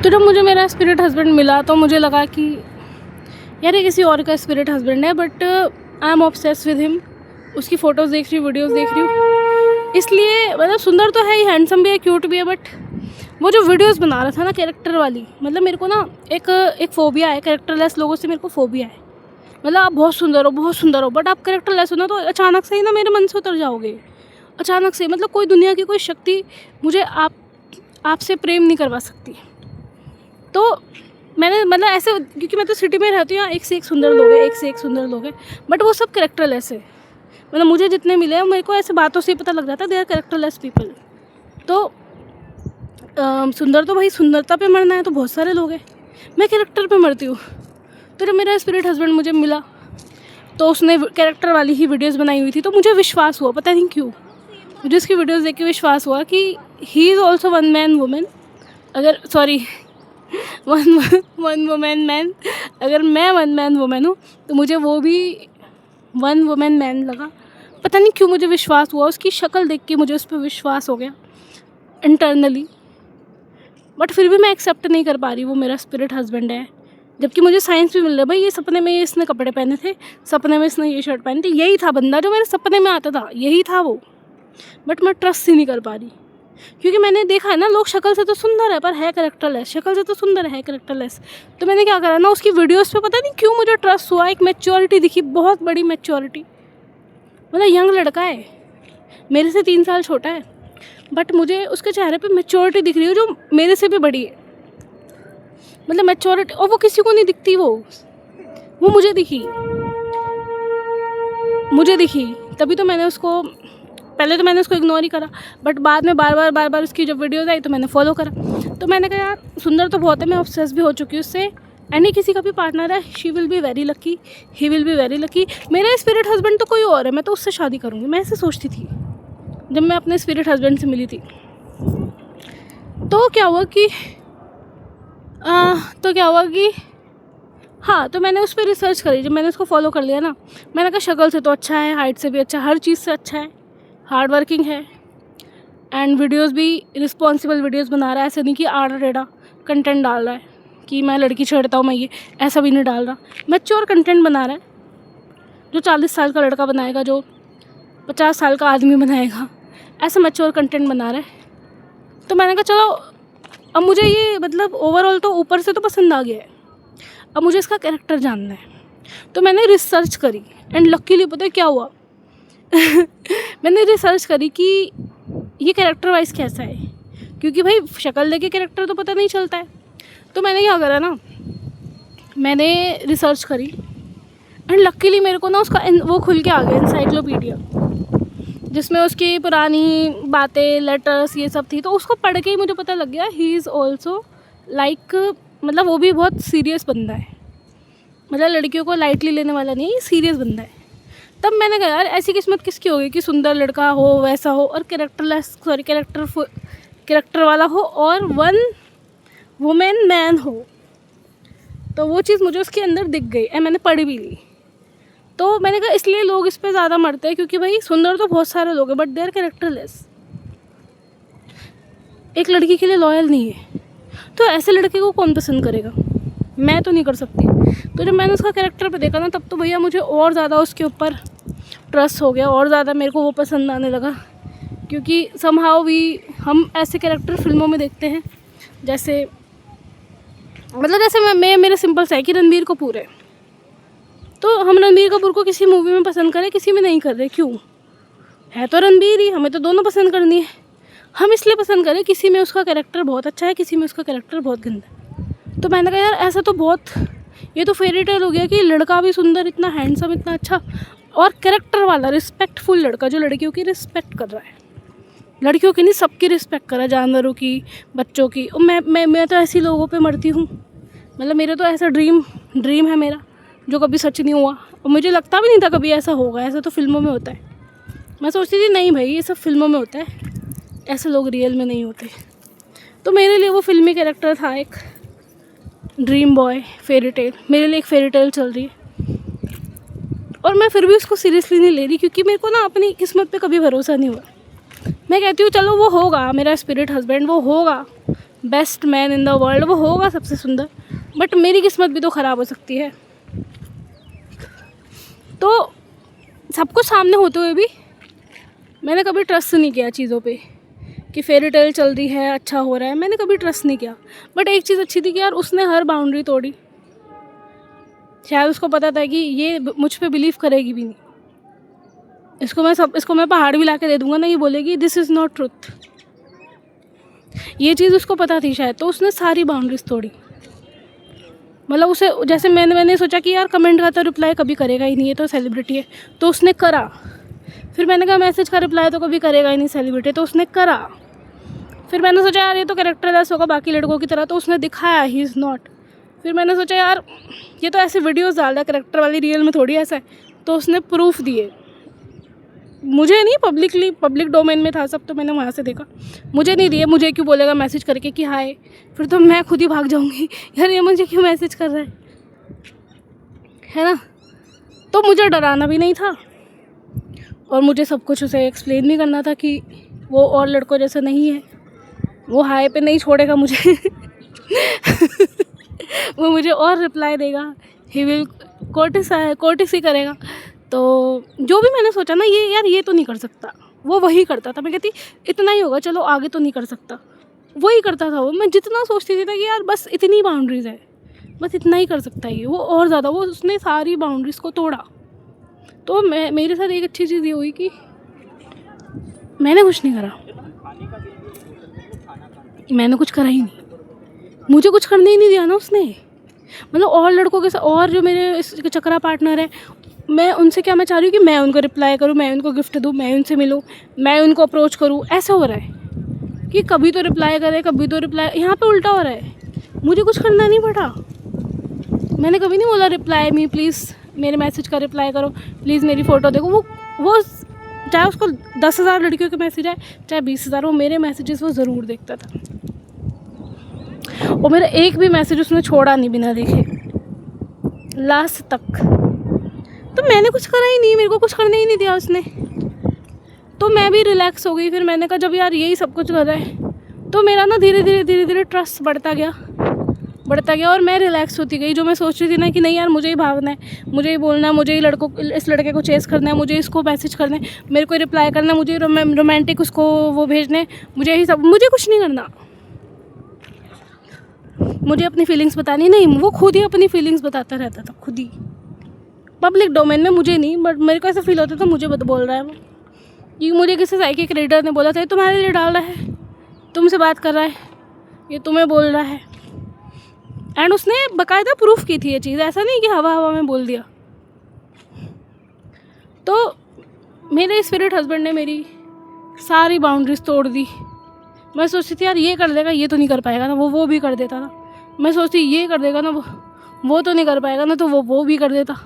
तो जब मुझे मेरा स्पिरिट हस्बैंड मिला तो मुझे लगा कि यार ये किसी और का स्पिरिट हस्बैंड है, but I am obsessed with him. उसकी फ़ोटोज़ देख रही हूँ, वीडियोज़ देख रही हूँ, इसलिए मतलब सुंदर तो है ही, हैंडसम भी है, क्यूट भी है, बट वो जो वीडियोज़ बना रहा था ना कैरेक्टर वाली, मतलब मेरे को ना एक फ़ोबिया है, कैरेक्टरलेस लोगों से मेरे को फ़ोबिया है। मतलब आप बहुत सुंदर हो, बहुत सुंदर हो, बट आप कैरेक्टरलेस हो ना, तो अचानक से ही ना मेरे मन से उतर जाओगे। अचानक से, मतलब कोई दुनिया की कोई शक्ति मुझे आपसे प्रेम नहीं करवा सकती। तो मैंने मतलब ऐसे, क्योंकि मैं तो सिटी में रहती हूँ, यहाँ एक से एक सुंदर लोग हैं, एक से एक सुंदर लोग हैं, बट वो सब कैरेक्टरलेस है। मतलब मुझे जितने मिले हैं, मेरे को ऐसे बातों से ही पता लग जाता है दे आर कैरेक्टरलेस पीपल। तो सुंदर तो भाई सुंदरता पे मरना है तो बहुत सारे लोग हैं, मैं कैरेक्टर पे मरती हूँ। तो जब मेरा स्पिरिट हस्बैंड मुझे मिला तो उसने कैरेक्टर वाली ही वीडियोस बनाई हुई थी, तो मुझे विश्वास हुआ, पता नहीं क्यों मुझे उसकी वीडियोस देख के विश्वास हुआ कि he is also one man women, अगर सॉरी वन वुमेन मैन, अगर मैं वन मैन वुमेन हूँ तो मुझे वो भी वन वुमेन मैन लगा। पता नहीं क्यों मुझे विश्वास हुआ, उसकी शक्ल देख के मुझे उस पर विश्वास हो गया इंटरनली। बट फिर भी मैं एक्सेप्ट नहीं कर पा रही वो मेरा स्पिरिट हस्बैंड है, जबकि मुझे साइंस भी मिल रहा है भाई, ये सपने में इसने कपड़े पहने थे, सपने में इसने ये शर्ट पहनी थी, यही था बंदा जो मेरे सपने में आता था, यही था वो। बट मैं ट्रस्ट ही नहीं कर पा रही, क्योंकि मैंने देखा है ना, लोग शक्ल से तो सुंदर है पर है कैरेक्टरलेस, शक्ल से तो सुंदर है कैरेक्टरलेस। तो मैंने क्या करा ना, उसकी वीडियोस पे पता नहीं क्यों मुझे ट्रस्ट हुआ, एक मैच्योरिटी दिखी, बहुत बड़ी मैच्योरिटी। मतलब यंग लड़का है, मेरे से 3 साल छोटा है, बट मुझे उसके चेहरे पे मैच्योरिटी दिख रही है जो मेरे से भी बड़ी है। मतलब मैच्योरिटी, और वो किसी को नहीं दिखती, वो मुझे दिखी। तभी तो मैंने उसको, पहले तो मैंने उसको इग्नोर ही करा, बट बाद में बार बार उसकी जब वीडियोज़ आई तो मैंने फॉलो करा। तो मैंने कहा यार सुंदर तो बहुत है, मैं ऑब्सेस भी हो चुकी हूँ उससे, एनी किसी का भी पार्टनर है, she will be very lucky, he will be very lucky. मेरा स्पिरिट हस्बैंड तो कोई और है, मैं तो उससे शादी करूँगी, मैं ऐसे सोचती थी जब मैं अपने स्पिरिट हस्बैंड से मिली थी। तो क्या हुआ कि हाँ, तो मैंने उस पर रिसर्च करी, जब मैंने उसको फॉलो कर लिया ना, मैंने कहा शक्ल से तो अच्छा है, हाइट से भी अच्छा, हर चीज़ से अच्छा है, हार्ड वर्किंग है, एंड वीडियोस भी रिस्पॉन्सिबल वीडियोस बना रहा है, ऐसे नहीं कि आड़ा टेढ़ा कंटेंट डाल रहा है कि मैं लड़की छेड़ता हूँ, मैं ये ऐसा भी नहीं डाल रहा, मैच्योर कंटेंट बना रहा है, जो 40 साल का लड़का बनाएगा, जो 50 साल का आदमी बनाएगा, ऐसा मैच्योर कंटेंट बना रहा है। तो मैंने कहा चलो, अब मुझे ये मतलब ओवरऑल तो ऊपर से तो पसंद आ गया है, अब मुझे इसका कैरेक्टर जानना है। तो मैंने रिसर्च करी, एंड लकीली पता है क्या हुआ मैंने रिसर्च करी कि ये कैरेक्टर वाइज कैसा है, क्योंकि भाई शक्ल देखे कैरेक्टर तो पता नहीं चलता है। तो मैंने क्या करा ना, मैंने रिसर्च करी, एंड लकीली मेरे को ना उसका वो खुल के आ गया इंसाइक्लोपीडिया, जिसमें उसकी पुरानी बातें, लेटर्स, ये सब थी। तो उसको पढ़ के ही मुझे पता लग गया ही इज़ ऑल्सो लाइक, मतलब वो भी बहुत सीरियस बंदा है, मतलब लड़कियों को लाइटली लेने वाला नहीं है, सीरियस बंदा है। तब मैंने कहा यार ऐसी किस्मत किसकी होगी कि सुंदर लड़का हो, वैसा हो, और कैरेक्टर वाला हो, और वन वुमेन मैन हो। तो वो चीज़ मुझे उसके अंदर दिख गई, और मैंने पढ़ भी ली। तो मैंने कहा इसलिए लोग इस पे ज़्यादा मरते हैं, क्योंकि भाई सुंदर तो बहुत सारे लोग हैं, बट दे आर कैरेक्टरलेस, एक लड़की के लिए लॉयल नहीं है। तो ऐसे लड़के को कौन पसंद करेगा, मैं तो नहीं कर सकती। तो जब मैंने उसका कैरेक्टर पे देखा ना, तब तो भैया मुझे और ज़्यादा उसके ऊपर ट्रस्ट हो गया, और ज़्यादा मेरे को वो पसंद आने लगा, क्योंकि समहाउ भी हम ऐसे कैरेक्टर फिल्मों में देखते हैं, जैसे मतलब जैसे मैं मेरा सिंपल सा है कि रणबीर कपूर है, तो हम रणबीर कपूर को किसी मूवी में पसंद करें, किसी में नहीं कर रहे, क्यों? है तो रणबीर ही, हमें तो दोनों पसंद करनी है। हम इसलिए पसंद करें किसी में उसका कैरेक्टर बहुत अच्छा है, किसी में उसका कैरेक्टर बहुत गंदा है। तो मैंने कहा यार ऐसा तो बहुत, ये तो फेरी टेल हो गया कि लड़का भी सुंदर, इतना हैंडसम, इतना अच्छा, और कैरेक्टर वाला रिस्पेक्टफुल लड़का जो लड़कियों की रिस्पेक्ट कर रहा है, लड़कियों की नहीं सबकी रिस्पेक्ट कर रहा है, जानवरों की, बच्चों की। और मैं तो ऐसी लोगों पे मरती हूँ, मतलब मेरे तो ऐसा ड्रीम है मेरा, जो कभी सच नहीं हुआ, और मुझे लगता भी नहीं था कभी ऐसा होगा, ऐसा तो फिल्मों में होता है। मैं सोचती थी नहीं भाई ये सब फिल्मों में होता है, ऐसे लोग रियल में नहीं होते। तो मेरे लिए वो फिल्मी कैरेक्टर था, एक ड्रीम बॉय, फेरी टेल, मेरे लिए एक फेरी टेल चल रही है, और मैं फिर भी उसको सीरियसली नहीं ले रही, क्योंकि मेरे को ना अपनी किस्मत पे कभी भरोसा नहीं हुआ। मैं कहती हूँ चलो वो होगा मेरा स्पिरिट हस्बैंड, वो होगा, best man in the world, वो होगा सबसे सुंदर, बट मेरी किस्मत भी तो ख़राब हो सकती है। तो सब कुछ सामने होते हुए भी मैंने कभी ट्रस्ट नहीं किया चीज़ों पे कि फेरी टेल चल रही है, अच्छा हो रहा है, मैंने कभी ट्रस्ट नहीं किया। बट एक चीज़ अच्छी थी कि यार उसने हर बाउंड्री तोड़ी। शायद उसको पता था कि ये मुझ पे बिलीव करेगी भी नहीं, इसको मैं पहाड़ भी ला के दे दूँगा ना, ये बोलेगी दिस इज़ नॉट ट्रुथ। ये चीज़ उसको पता थी शायद, तो उसने सारी बाउंड्रीज तोड़ी। मतलब उसे जैसे मैंने सोचा कि यार कमेंट का तो रिप्लाई कभी करेगा ही नहीं, ये तो सेलिब्रिटी है, तो उसने करा। फिर मैंने कहा मैसेज का रिप्लाई तो कभी करेगा ही नहीं सेलिब्रिटी, तो उसने करा। फिर मैंने सोचा यार ये तो कैरेक्टरलेस होगा बाकी लड़कों की तरह, तो उसने दिखाया ही इज़ नॉट। फिर मैंने सोचा यार ये तो ऐसे वीडियोज़ डाल रहा है कैरेक्टर वाली, रियल में थोड़ी ऐसा है, तो उसने प्रूफ दिए। मुझे नहीं, पब्लिक डोमेन में था सब, तो मैंने वहाँ से देखा, मुझे नहीं दिए। मुझे क्यों बोलेगा मैसेज करके कि हाय, फिर तो मैं खुद ही भाग जाऊँगी, यार ये मुझे क्यों मैसेज कर रहा है ना। तो मुझे डराना भी नहीं था और मुझे सब कुछ उसे एक्सप्लेन भी करना था कि वो और लड़कों जैसा नहीं है, वो हाय पे नहीं छोड़ेगा मुझे वो मुझे और रिप्लाई देगा, ही विल कोर्टिसी करेगा। तो जो भी मैंने सोचा ना, ये यार ये तो नहीं कर सकता, वो वही करता था। मैं कहती इतना ही होगा, चलो आगे तो नहीं कर सकता, वही करता था वो। मैं जितना सोचती थी ना कि यार बस इतनी बाउंड्रीज़ है, बस इतना ही कर सकता है ये, वो और ज़्यादा, वो उसने सारी बाउंड्रीज़ को तोड़ा। तो मेरे साथ एक अच्छी चीज़ ये हुई कि मैंने कुछ नहीं करा, मैंने कुछ करा ही नहीं, मुझे कुछ करने ही नहीं दिया ना उसने। मतलब और लड़कों के साथ, और जो मेरे इस चक्रा पार्टनर है, मैं उनसे क्या मैं चाह रही हूँ कि मैं उनको रिप्लाई करूँ, मैं उनको गिफ्ट दूँ, मैं उनसे मिलूँ, मैं उनको अप्रोच करूँ। ऐसा हो रहा है कि कभी तो रिप्लाई करे, कभी तो रिप्लाई, यहाँ पे उल्टा हो रहा है। मुझे कुछ करना नहीं पड़ा, मैंने कभी नहीं बोला रिप्लाई मी प्लीज़, मेरे मैसेज का रिप्लाई करो प्लीज़, मेरी फ़ोटो देखो। वो चाहे उसको 10,000 लड़कियों के मैसेज आए, चाहे 20,000, वो मेरे मैसेजेस वो ज़रूर देखता था। और मेरा एक भी मैसेज उसने छोड़ा नहीं बिना देखे लास्ट तक। तो मैंने कुछ करा ही नहीं, मेरे को कुछ करने ही नहीं दिया उसने। तो मैं भी रिलैक्स हो गई। फिर मैंने कहा जब यार यही सब कुछ कर रहा है, तो मेरा ना धीरे धीरे ट्रस्ट बढ़ता गया और मैं रिलैक्स होती गई। जो मैं सोच रही थी ना कि नहीं यार मुझे ही भागना है, मुझे ही बोलना है, मुझे ही इस लड़के को चेस करना है, मुझे इसको मैसेज करना है, मेरे को रिप्लाई करना है, मुझे रोमांटिक उसको वो भेजने, मुझे यही सब, मुझे कुछ नहीं करना, मुझे अपनी फीलिंग्स बतानी नहीं। वो खुद ही अपनी फीलिंग्स बताता रहता था, खुद ही पब्लिक डोमेन में, मुझे नहीं। बट मेरे को ऐसा फील होता था मुझे बोल रहा है वो, कि मुझे किसी साइकिक रीडर ने बोला था ये तुम्हारे लिए डाल रहा है, तुमसे बात कर रहा है, ये तुम्हें बोल रहा है। एंड उसने बाकायदा प्रूफ की थी ये चीज़, ऐसा नहीं कि हवा में बोल दिया। तो मेरे स्पिरिट हस्बैंड ने मेरी सारी बाउंड्रीज तोड़ दी। मैं सोचती थी यार ये कर देगा, ये तो नहीं कर पाएगा ना, वो भी कर देता था। मैं सोचती ये कर देगा ना, वो तो नहीं कर पाएगा ना, तो वो भी कर देता।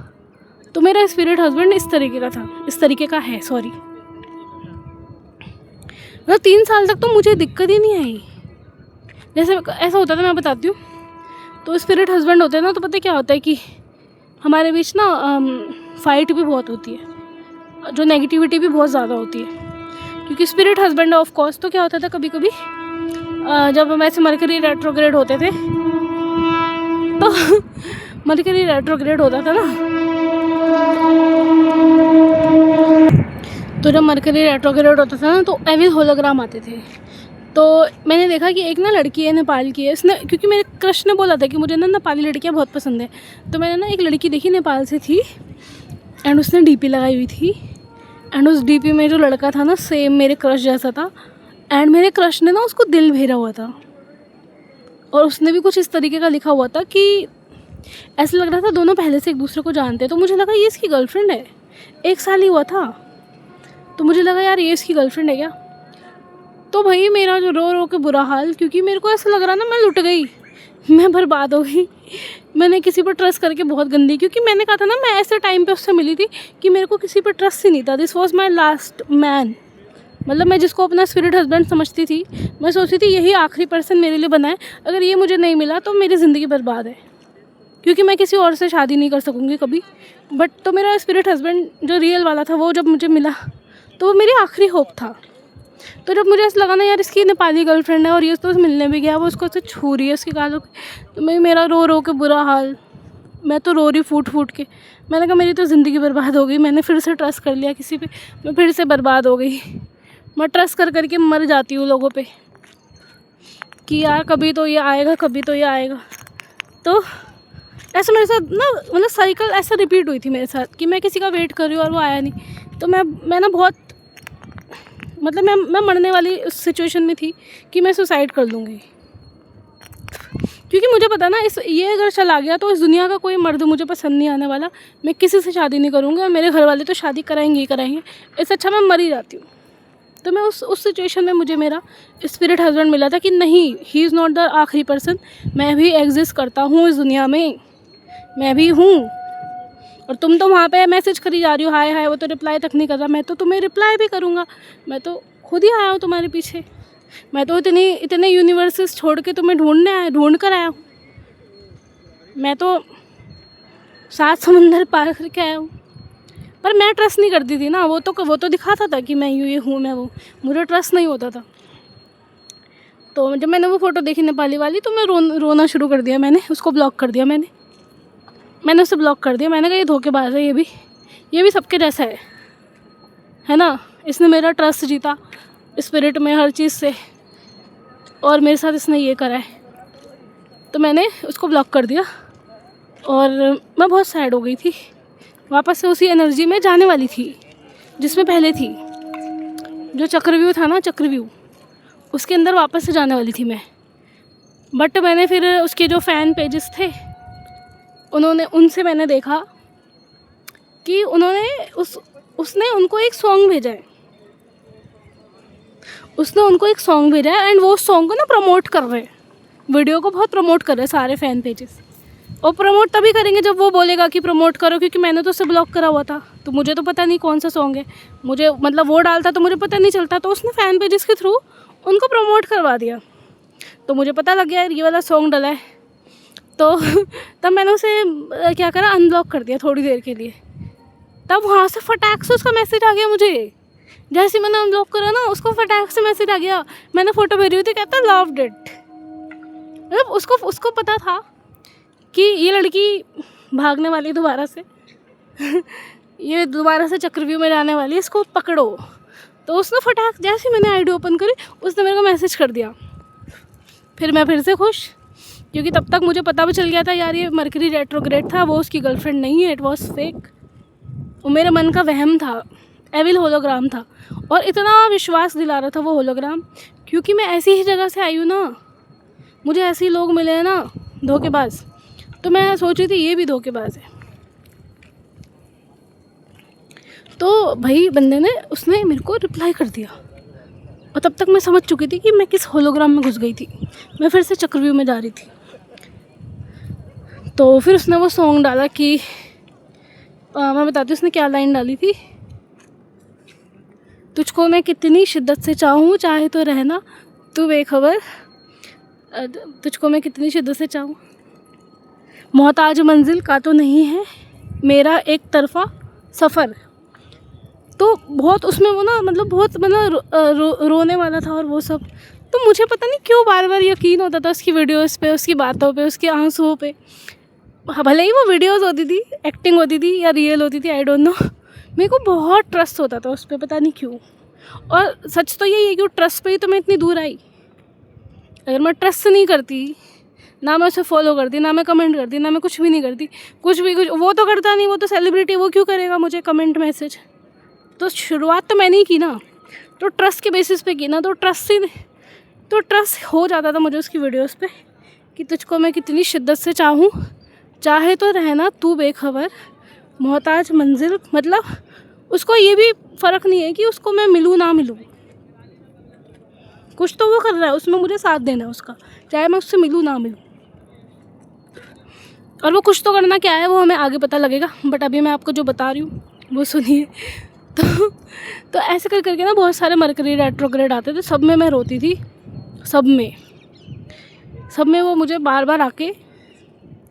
तो मेरा स्पिरिट हस्बैंड इस तरीके का है, सॉरी। मतलब 3 साल तक तो मुझे दिक्कत ही नहीं आई। जैसे ऐसा होता था, मैं बताती हूँ। तो स्पिरिट हस्बैंड होते हैं ना, तो पता क्या होता है कि हमारे बीच ना फाइट भी बहुत होती है, जो नेगेटिविटी भी बहुत ज़्यादा होती है। क्योंकि स्पिरिट हस्बैंड ऑफ कोर्स, तो क्या होता था कभी कभी जब हम ऐसे मरकरी रेट्रोग्रेड होते थे, तो मरकरी रेट्रोग्रेड होता था ना, तो जब मरकरी रेट्रोग्रेड होता था ना, तो एविल होलोग्राम आते थे। तो मैंने देखा कि एक ना लड़की है, नेपाल की है। इसने, क्योंकि मेरे क्रश ने बोला था कि मुझे ना नेपाली लड़कियाँ बहुत पसंद है, तो मैंने ना एक लड़की देखी, नेपाल से थी, एंड उसने डीपी लगाई हुई थी। एंड उस डीपी में जो लड़का था ना, सेम मेरे क्रश जैसा था। एंड मेरे क्रश ने ना उसको दिल भेजा हुआ था, और उसने भी कुछ इस तरीके का लिखा हुआ था कि ऐसा लग रहा था दोनों पहले से एक दूसरे को जानते हैं। तो मुझे लगा ये इसकी गर्लफ्रेंड है, 1 साल ही हुआ था, तो मुझे लगा यार ये इसकी गर्लफ्रेंड है क्या। तो भाई मेरा जो रो के बुरा हाल, क्योंकि मेरे को ऐसा लग रहा ना मैं लुट गई, मैं बर्बाद हो गई। मैंने किसी पर ट्रस्ट करके बहुत गंदी, क्योंकि मैंने कहा था ना मैं ऐसे टाइम पे उससे मिली थी कि मेरे को किसी पर ट्रस्ट ही नहीं था। This was my last man. मतलब मैं जिसको अपना स्पिरिट हस्बैंड समझती थी, मैं सोचती थी यही आखिरी पर्सन मेरे लिए बना है। अगर ये मुझे नहीं मिला तो मेरी ज़िंदगी बर्बाद है, क्योंकि मैं किसी और से शादी नहीं कर सकूँगी कभी। बट तो मेरा स्पिरिट हस्बैंड जो रियल वाला था, वो जब मुझे मिला, तो वो मेरी आखिरी होप था। तो जब मुझे ऐसा लगा ना यार इसकी नेपाली गर्लफ्रेंड है और ये उसको मिलने भी गया, वो उसको ऐसे छू रही है उसके गालों पे, तो मेरा रो रो के बुरा हाल, मैं तो रो रही फूट फूट के। मैंने कहा मेरी तो ज़िंदगी बर्बाद हो गई, मैंने फिर से ट्रस्ट कर लिया किसी पे, मैं फिर से बर्बाद हो गई। मैं ट्रस्ट कर करके मर जाती हूँ लोगों पे कि यार कभी तो ये आएगा, कभी तो ये आएगा। तो ऐसा मेरे साथ ना, मतलब साइकिल ऐसा रिपीट हुई थी मेरे साथ कि मैं किसी का वेट कर रही हूँ और वो आया नहीं। तो मैं ना बहुत, मतलब मैं मरने वाली उस सिचुएशन में थी कि मैं सुसाइड कर लूँगी, क्योंकि मुझे पता ना ये अगर चला गया तो इस दुनिया का कोई मर्द मुझे पसंद नहीं आने वाला, मैं किसी से शादी नहीं करूँगी और मेरे घर वाले तो शादी कराएंगे ही कराएंगे, इससे अच्छा मैं मर ही जाती हूँ। तो मैं उस सिचुएशन में मुझे मेरा स्पिरिट हस्बैंड मिला था कि नहीं, ही इज़ नॉट द आखिरी पर्सन, मैं भी एग्जिस्ट करता हूँ इस दुनिया में, मैं भी हूँ। और तुम तो वहाँ पे मैसेज करी जा रही हो हाय हाय, वो तो रिप्लाई तक नहीं कर रहा, मैं तो तुम्हें रिप्लाई भी करूँगा, मैं तो खुद ही आया हूँ तुम्हारे पीछे, मैं तो इतने यूनिवर्सेस छोड़ के तुम्हें ढूंढ कर आया हूँ, मैं तो 7 समंदर पार करके आया हूँ। पर मैं ट्रस्ट नहीं करती थी ना, वो तो दिखाता था कि मैं ये हूँ, मैं वो, मुझे ट्रस्ट नहीं होता था। तो जब मैंने वो फ़ोटो देखी नेपाली वाली, तो मैं रोना शुरू कर दिया, मैंने उसको ब्लॉक कर दिया, मैंने उसे ब्लॉक कर दिया। मैंने कहा ये धोखेबाज है, ये भी सबके जैसा है ना, इसने मेरा ट्रस्ट जीता स्पिरिट में हर चीज़ से, और मेरे साथ इसने ये करा है। तो मैंने उसको ब्लॉक कर दिया और मैं बहुत सैड हो गई थी, वापस से उसी एनर्जी में जाने वाली थी जिसमें पहले थी, जो चक्रव्यूह था ना, चक्रव्यूह, उसके अंदर वापस से जाने वाली थी मैं। बट मैंने फिर उसके जो फ़ैन पेजेस थे, उनसे मैंने देखा कि उसने उनको एक सॉन्ग भेजा है, एंड वो सॉन्ग को ना प्रमोट कर रहे हैं, वीडियो को बहुत प्रमोट कर रहे हैं सारे फ़ैन पेजेस। और प्रमोट तभी करेंगे जब वो बोलेगा कि प्रमोट करो, क्योंकि मैंने तो उसे ब्लॉक करा हुआ था, तो मुझे तो पता नहीं कौन सा सॉन्ग है, मुझे मतलब वो डालता तो मुझे पता नहीं चलता, तो उसने फ़ैन पेजेस के थ्रू उनको प्रमोट करवा दिया, तो मुझे पता लग गया ये वाला सॉन्ग डला है। तो तब मैंने उसे क्या करा, अनब्लॉक कर दिया थोड़ी देर के लिए। तब वहाँ से फटाक से उसका मैसेज आ गया मुझे, जैसे मैंने अनब्लॉक करा ना, उसको फटाक से मैसेज आ गया। मैंने फ़ोटो भेजी हुई थी, कहता लव्ड इट, मतलब उसको पता था कि ये लड़की भागने वाली दोबारा से ये दोबारा से चक्रव्यूह में जाने वाली है, इसको पकड़ो। तो उसने फटाक, जैसे मैंने आईडी ओपन करी, उसने मेरे को मैसेज कर दिया। फिर मैं फिर से खुश, क्योंकि तब तक मुझे पता भी चल गया था यार ये मरकरी रेट्रोग्रेड था, वो उसकी गर्लफ्रेंड नहीं है, इट वॉज फेक, वो मेरे मन का वहम था, एविल होलोग्राम था। और इतना विश्वास दिला रहा था वो होलोग्राम, क्योंकि मैं ऐसी ही जगह से आई हूँ ना, मुझे ऐसे ही लोग मिले हैं ना धोखेबाज, तो मैं सोच रही थी ये भी धोखेबाज है। तो भाई बंदे ने, उसने मेरे को रिप्लाई कर दिया, और तब तक मैं समझ चुकी थी कि मैं किस होलोग्राम में घुस गई थी, मैं फिर से चक्रव्यूह में जा रही थी। तो फिर उसने वो सॉन्ग डाला कि मैं बताती हूँ उसने क्या लाइन डाली थी, तुझको मैं कितनी शिद्दत से चाहूँ, चाहे तो रहना तू बेखबर, तुझको मैं कितनी शिद्दत से चाहूँ, मोहताज मंजिल का तो नहीं है मेरा एक तरफा सफ़र। तो बहुत उसमें वो ना, मतलब बहुत मतलब रोने वाला था और वो सब। तो मुझे पता नहीं क्यों बार बार यकीन होता था उसकी वीडियोस पे, उसकी बातों पे, उसके आंसुओं पे, भले ही वो वीडियोस होती थी, एक्टिंग होती थी या रियल होती थी, आई डोंट नो, मेरे को बहुत ट्रस्ट होता था उस पर, पता नहीं क्यों। और सच तो यही है कि वो ट्रस्ट पे ही तो मैं इतनी दूर आई। अगर मैं ट्रस्ट नहीं करती ना, मैं उसे फॉलो करती ना, मैं कमेंट करती ना, मैं कुछ भी नहीं करती, कुछ वो तो करता नहीं, वो तो सेलिब्रिटी, वो क्यों करेगा मुझे कमेंट मैसेज। तो शुरुआत तो मैंने ही की ना, तो ट्रस्ट के बेसिस पे की ना, तो ट्रस्ट हो जाता था मुझे उसकी वीडियोस पे कि तुझको मैं कितनी शिद्दत से चाहूँ, चाहे तो रहना तू बेखबर, मोहताज मंजिल, मतलब उसको ये भी फ़र्क नहीं है कि उसको मैं मिलूँ ना मिलूँ, कुछ तो वो कर रहा है, उसमें मुझे साथ देना है उसका, चाहे मैं उससे मिलूँ ना मिलूँ। और वो कुछ तो करना क्या है वो हमें आगे पता लगेगा, बट अभी मैं आपको जो बता रही हूँ वो सुनिए। तो ऐसे कर करके ना बहुत सारे मरकरी रेट्रोग्रेड आते थे, सब में मैं रोती थी, सब में वो मुझे बार बार आके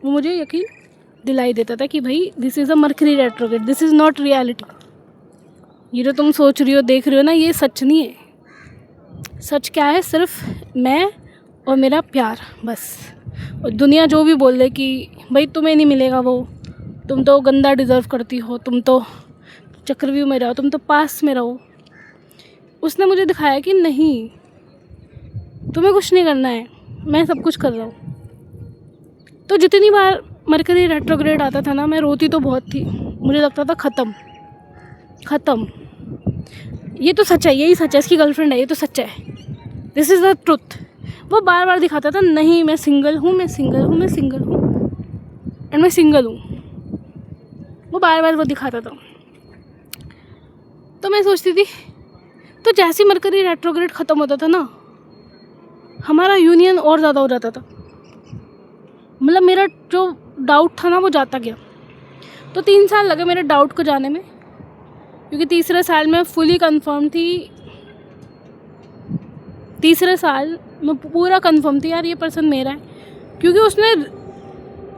वो मुझे यकीन दिलाई देता था कि भाई this is a mercury retrograde, this is not reality, ये जो तुम सोच रही हो देख रही हो ना, ये सच नहीं है, सच क्या है, सिर्फ मैं और मेरा प्यार, बस। और दुनिया जो भी बोल दे कि भाई तुम्हें नहीं मिलेगा वो, तुम तो गंदा डिज़र्व करती हो, तुम तो चक्रव्यूह में रहो, तुम तो पास में रहो, उसने मुझे दिखाया कि नहीं, तुम्हें कुछ नहीं करना है, मैं सब कुछ कर रहा हूँ। तो जितनी बार मरकरी रेट्रोग्रेड आता था ना, मैं रोती तो बहुत थी, मुझे लगता था ख़त्म, ये तो सच है, यही सच है, इसकी गर्लफ्रेंड है, ये तो सच है, दिस इज़ द ट्रुथ। वो बार बार दिखाता था नहीं मैं सिंगल हूँ, मैं सिंगल हूँ, मैं सिंगल हूँ, एंड मैं सिंगल हूँ। वो बार बार वो दिखाता था। तो मैं सोचती थी, तो जैसे मरकरी रेट्रोग्रेड ख़त्म होता था ना, हमारा यूनियन और ज़्यादा हो जाता था। मतलब मेरा जो डाउट था ना वो जाता गया। तो 3 साल लगे मेरे डाउट को जाने में, क्योंकि तीसरे साल में फुली कंफर्म थी, तीसरे साल में पूरा कंफर्म थी यार ये पर्सन मेरा है। क्योंकि उसने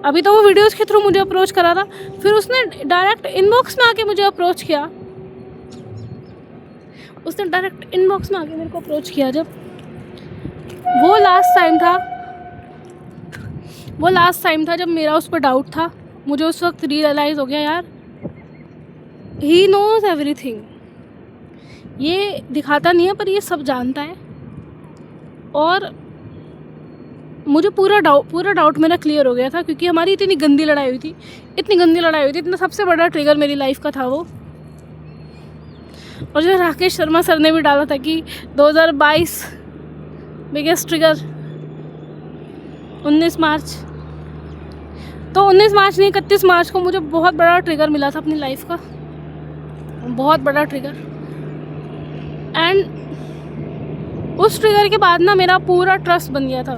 अभी तो वो वीडियोस के थ्रू मुझे अप्रोच करा था, फिर उसने डायरेक्ट इनबॉक्स में आके मुझे अप्रोच किया, उसने डायरेक्ट इनबॉक्स में आके मेरे को अप्रोच किया। जब वो लास्ट टाइम था जब मेरा उस पर डाउट था, मुझे उस वक्त रियलाइज़ हो गया यार ही नोज़ एवरीथिंग, ये दिखाता नहीं है पर ये सब जानता है। और मुझे पूरा डाउट मेरा क्लियर हो गया था, क्योंकि हमारी इतनी गंदी लड़ाई हुई थी, इतना सबसे बड़ा ट्रिगर मेरी लाइफ का था वो। और जो राकेश शर्मा सर ने भी डाला था कि 2022 बिगेस्ट ट्रिगर 19 मार्च, तो 19 मार्च नहीं 31 मार्च को मुझे बहुत बड़ा ट्रिगर मिला था अपनी लाइफ का, बहुत बड़ा ट्रिगर। एंड उस ट्रिगर के बाद ना मेरा पूरा ट्रस्ट बन गया था,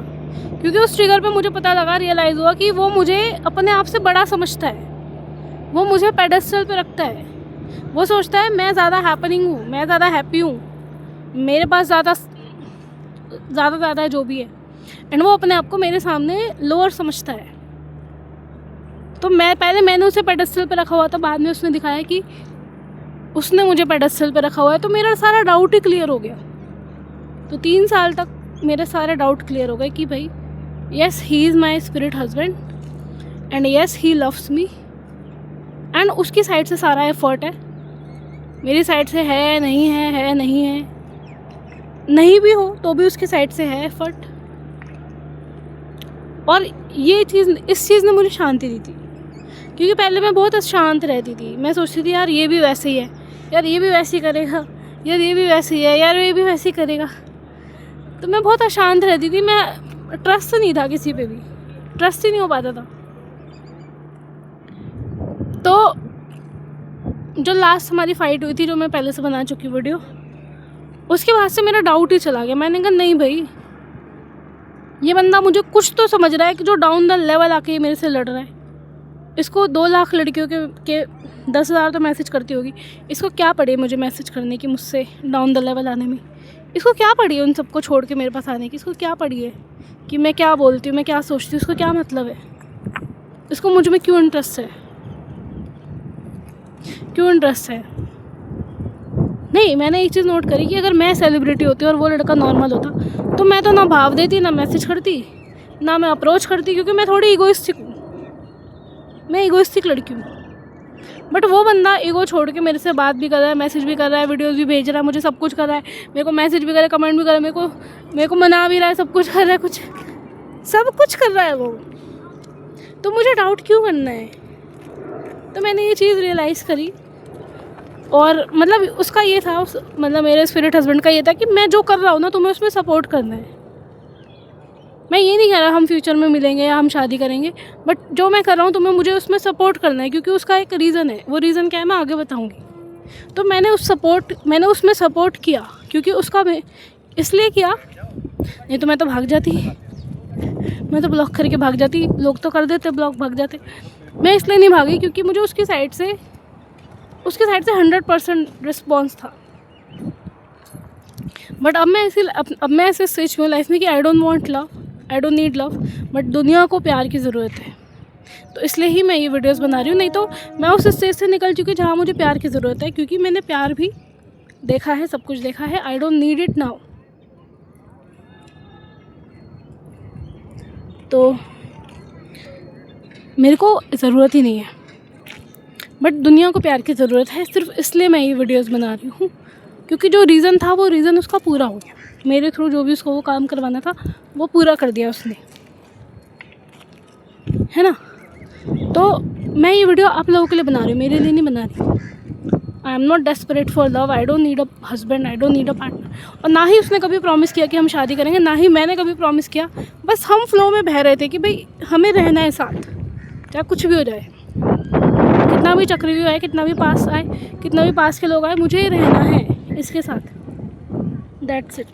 क्योंकि उस ट्रिगर पे मुझे पता लगा, रियलाइज़ हुआ कि वो मुझे अपने आप से बड़ा समझता है, वो मुझे पेडेस्टल पे रखता है, वो सोचता है मैं ज़्यादा हैपनिंग हूँ, मैं ज़्यादा हैप्पी हूँ, मेरे पास ज़्यादा है जो भी है, एंड वो अपने आप को मेरे सामने लोअर समझता है। तो मैंने उसे पेडेस्टल पे रखा हुआ था, बाद में उसने दिखाया कि उसने मुझे पेडेस्टल पे रखा हुआ है, तो मेरा सारा डाउट ही क्लियर हो गया। तो 3 साल तक मेरे सारे डाउट क्लियर हो गए कि भाई yes he is my spirit husband and yes he loves me, and उसकी साइड से सारा एफर्ट है, मेरी साइड से है नहीं है, नहीं भी हो तो भी उसकी साइड से है एफर्ट। और इस चीज़ ने मुझे शांति दी थी, क्योंकि पहले मैं बहुत अशांत रहती थी, मैं सोचती थी यार ये भी वैसे ही है, यार ये भी वैसे ही करेगा, यार ये भी वैसे ही है, यार ये भी वैसे ही करेगा। तो मैं बहुत अशांत रहती थी, मैं ट्रस्ट नहीं था किसी पे भी, ट्रस्ट ही नहीं हो पाता था। तो जो लास्ट हमारी फ़ाइट हुई थी, जो मैं पहले से बना चुकी वीडियो, उसके बाद से मेरा डाउट ही चला गया। मैंने कहा नहीं भाई, ये बंदा मुझे कुछ तो समझ रहा है कि जो डाउन द लेवल आके ये मेरे से लड़ रहा है। इसको 2 लाख लड़कियों के 10,000 तो मैसेज करती होगी, इसको क्या पड़ी मुझे मैसेज करने की, मुझसे डाउन द लेवल आने में, इसको क्या पड़ी है उन सबको छोड़ के मेरे पास आने की, इसको क्या पड़ी है कि मैं क्या बोलती हूँ, मैं क्या सोचती हूँ, इसको क्या मतलब है, इसको मुझ में क्यों इंटरेस्ट है। नहीं, मैंने एक चीज़ नोट करी कि अगर मैं सेलिब्रिटी होती और वो लड़का नॉर्मल होता, तो मैं तो ना भाव देती, ना मैसेज करती, ना मैं अप्रोच करती, क्योंकि मैं थोड़ी ईगोइस्टिक हूँ, मैं ईगोइस्टिक लड़की हूँ। बट वो बंदा ईगो छोड़ के मेरे से बात भी कर रहा है, मैसेज भी कर रहा है, वीडियोस भी भेज रहा है, मुझे सब कुछ कर रहा है, मेरे को मैसेज भी कर रहा है, कमेंट भी कर रहा है, मेरे को मना भी रहा है, सब कुछ कर रहा है, सब कुछ कर रहा है वो, तो मुझे डाउट क्यों करना है। तो मैंने ये चीज़ रियलाइज़ करी, और मतलब उसका ये था, मतलब मेरे स्पिरिट हस्बैंड का ये था कि मैं जो कर रहा हूँ ना, तुम्हें उसमें सपोर्ट करना है। मैं ये नहीं कह रहा हम फ्यूचर में मिलेंगे या हम शादी करेंगे, बट जो मैं कर रहा हूँ तुम्हें मुझे उसमें सपोर्ट करना है, क्योंकि उसका एक रीज़न है, वो रीज़न क्या है मैं आगे बताऊँगी। तो मैंने उसमें सपोर्ट किया, क्योंकि उसका मैं इसलिए किया, नहीं तो मैं तो भाग जाती, मैं तो ब्लॉक करके भाग जाती, लोग तो कर देते ब्लॉक, भाग जाते। मैं इसलिए नहीं भागी क्योंकि मुझे उसकी साइड से 100% रिस्पॉन्स था। बट अब मैं ऐसे स्टेज में लाइफ में कि I don't need love, but दुनिया को प्यार की ज़रूरत है, तो इसलिए ही मैं ये वीडियोस बना रही हूँ। नहीं तो मैं उस स्टेज से निकल चुकी जहाँ मुझे प्यार की ज़रूरत है, क्योंकि मैंने प्यार भी देखा है, सब कुछ देखा है। I don't need it now, तो मेरे को ज़रूरत ही नहीं है, बट दुनिया को प्यार की ज़रूरत है। सिर्फ इसलिए मैं ये वीडियोस बना रही हूँ, क्योंकि जो रीज़न था वो रीज़न उसका पूरा हो गया। मेरे थ्रू जो भी उसको वो काम करवाना था वो पूरा कर दिया उसने, है ना। तो मैं ये वीडियो आप लोगों के लिए बना रही हूँ, मेरे लिए नहीं बना रही। I am not desperate for love, I don't need a husband, I don't need a partner. और ना ही उसने कभी प्रॉमिस किया कि हम शादी करेंगे, ना ही मैंने कभी प्रॉमिस किया। बस हम फ्लो में बह रहे थे कि भाई हमें रहना है साथ, चाहे कुछ भी हो जाए, कितना भी चक्रव्यूह आए, कितना भी पास आए, कितना भी पास के लोग आए, मुझे रहना है इसके साथ। That's it.